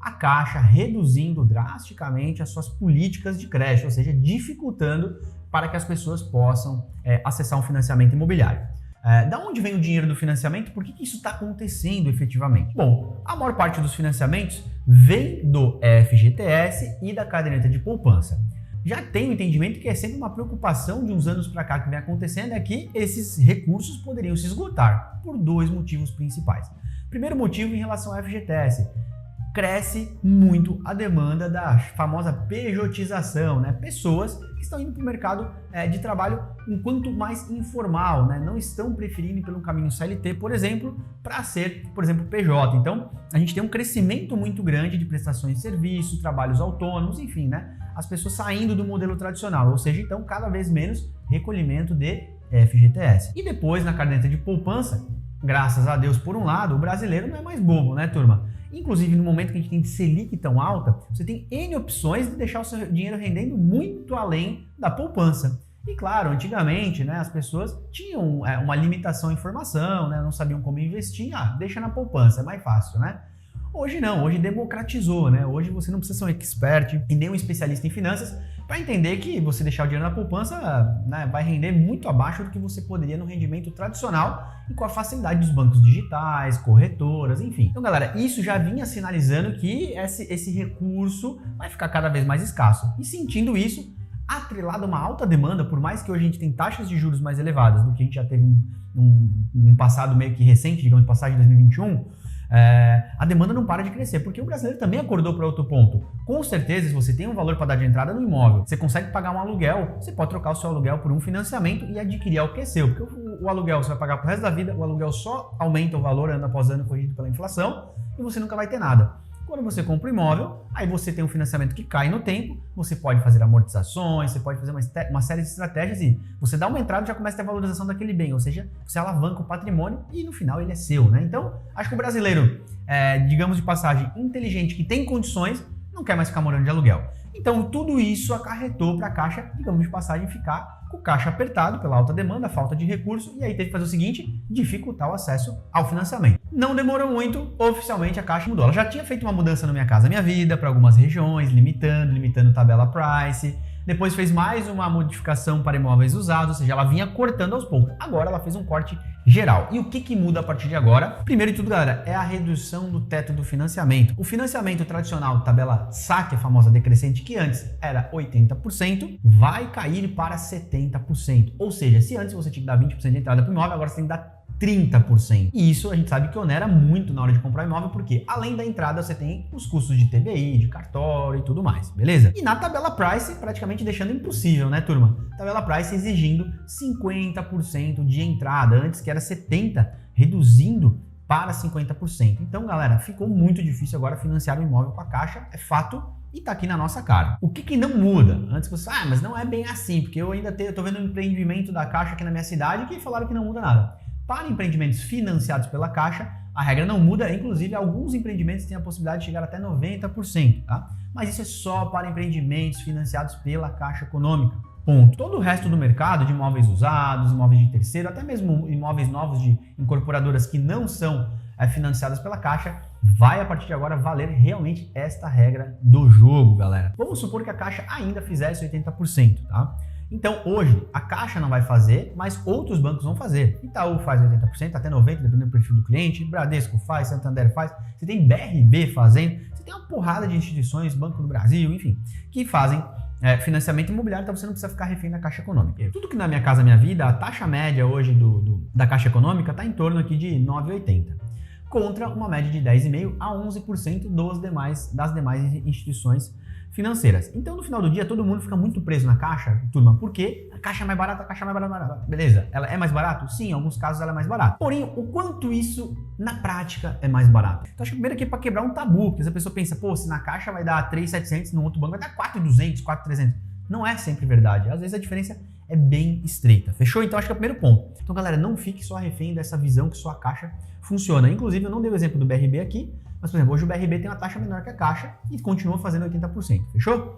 a Caixa reduzindo drasticamente as suas políticas de crédito, ou seja, dificultando para que as pessoas possam acessar um financiamento imobiliário. Da onde vem o dinheiro do financiamento? Por que isso está acontecendo efetivamente? Bom, a maior parte dos financiamentos vem do FGTS e da caderneta de poupança. Já tem o entendimento que é sempre uma preocupação de uns anos para cá que vem acontecendo é que esses recursos poderiam se esgotar por dois motivos principais. Primeiro motivo em relação ao FGTS. Cresce muito a demanda da famosa pejotização, né? Pessoas que estão indo para o mercado de trabalho enquanto mais informal, né? Não estão preferindo ir pelo caminho CLT, por exemplo, para ser, por exemplo, PJ. Então, a gente tem um crescimento muito grande de prestações de serviço, trabalhos autônomos, enfim, né? As pessoas saindo do modelo tradicional, ou seja, então, cada vez menos recolhimento de FGTS. E depois, na caderneta de poupança, graças a Deus, por um lado, o brasileiro não é mais bobo, né, turma? Inclusive, no momento que a gente tem Selic tão alta, você tem N opções de deixar o seu dinheiro rendendo muito além da poupança. E claro, antigamente, né, as pessoas tinham uma limitação à informação, né, não sabiam como investir, deixa na poupança, é mais fácil, né? Hoje não, hoje democratizou, né? Hoje você não precisa ser um expert e nem um especialista em finanças para entender que você deixar o dinheiro na poupança, né, vai render muito abaixo do que você poderia no rendimento tradicional e com a facilidade dos bancos digitais, corretoras, enfim. Então, galera, isso já vinha sinalizando que esse recurso vai ficar cada vez mais escasso. E sentindo isso, atrelado a uma alta demanda, por mais que hoje a gente tem taxas de juros mais elevadas do que a gente já teve num passado meio que recente, digamos, passagem de 2021, a demanda não para de crescer, porque o brasileiro também acordou para outro ponto. Com certeza, se você tem um valor para dar de entrada no imóvel, você consegue pagar um aluguel, você pode trocar o seu aluguel por um financiamento e adquirir algo que é seu, porque o aluguel você vai pagar pro resto da vida, o aluguel só aumenta o valor ano após ano corrigido pela inflação e você nunca vai ter nada. Quando você compra um imóvel, aí você tem um financiamento que cai no tempo, você pode fazer amortizações, você pode fazer uma série de estratégias e você dá uma entrada e já começa a ter a valorização daquele bem, ou seja, você alavanca o patrimônio e no final ele é seu, né? Então, acho que o brasileiro, digamos de passagem, inteligente, que tem condições, não quer mais ficar morando de aluguel. Então, tudo isso acarretou para a Caixa, digamos de passagem, ficar com o caixa apertado pela alta demanda, falta de recurso, e aí teve que fazer o seguinte, dificultar o acesso ao financiamento. Não demorou muito, oficialmente a Caixa mudou. Ela já tinha feito uma mudança no Minha Casa Minha Vida para algumas regiões, limitando tabela price. Depois fez mais uma modificação para imóveis usados, ou seja, ela vinha cortando aos poucos. Agora ela fez um corte geral. E o que muda a partir de agora? Primeiro de tudo, galera, é a redução do teto do financiamento. O financiamento tradicional, tabela saque, a famosa decrescente, que antes era 80%, vai cair para 70%. Ou seja, se antes você tinha que dar 20% de entrada para o imóvel, agora você tem que dar 30%. E isso a gente sabe que onera muito na hora de comprar imóvel, porque além da entrada você tem os custos de TBI, de cartório e tudo mais, beleza? E na tabela price, praticamente deixando impossível, né, turma? Tabela price exigindo 50% de entrada, antes que era 70%, reduzindo para 50%. Então, galera, ficou muito difícil agora financiar um imóvel com a Caixa, é fato, e tá aqui na nossa cara. O que não muda? Antes você mas não é bem assim, porque eu ainda tô vendo um empreendimento da Caixa aqui na minha cidade que falaram que não muda nada. Para empreendimentos financiados pela Caixa, a regra não muda, inclusive alguns empreendimentos têm a possibilidade de chegar até 90%, tá? Mas isso é só para empreendimentos financiados pela Caixa Econômica, ponto. Todo o resto do mercado de imóveis usados, imóveis de terceiro, até mesmo imóveis novos de incorporadoras que não são financiadas pela Caixa, vai a partir de agora valer realmente esta regra do jogo, galera. Vamos supor que a Caixa ainda fizesse 80%, tá? Então, hoje, a Caixa não vai fazer, mas outros bancos vão fazer. Itaú faz 80%, até 90%, dependendo do perfil do cliente. Bradesco faz, Santander faz. Você tem BRB fazendo. Você tem uma porrada de instituições, Banco do Brasil, enfim, que fazem financiamento imobiliário, então você não precisa ficar refém da Caixa Econômica. Tudo que na Minha Casa Minha Vida, a taxa média hoje da Caixa Econômica está em torno aqui de 9,80%. Contra uma média de 10,5% a 11% das demais instituições financeiras. Então, no final do dia, todo mundo fica muito preso na Caixa, turma, porque a Caixa é mais barata, a Caixa é mais barata. Beleza, ela é mais barata? Sim, em alguns casos ela é mais barata. Porém, o quanto isso, na prática, é mais barato? Então, acho que primeiro aqui é para quebrar um tabu, porque a pessoa pensa, pô, se na Caixa vai dar 3.700, no outro banco vai dar 4.200, 4.300. Não é sempre verdade. Às vezes a diferença é bem estreita. Fechou? Então, acho que é o primeiro ponto. Então, galera, não fique só refém dessa visão que só a Caixa funciona. Inclusive, eu não dei o exemplo do BRB aqui, mas, por exemplo, hoje o BRB tem uma taxa menor que a Caixa e continua fazendo 80%. Fechou?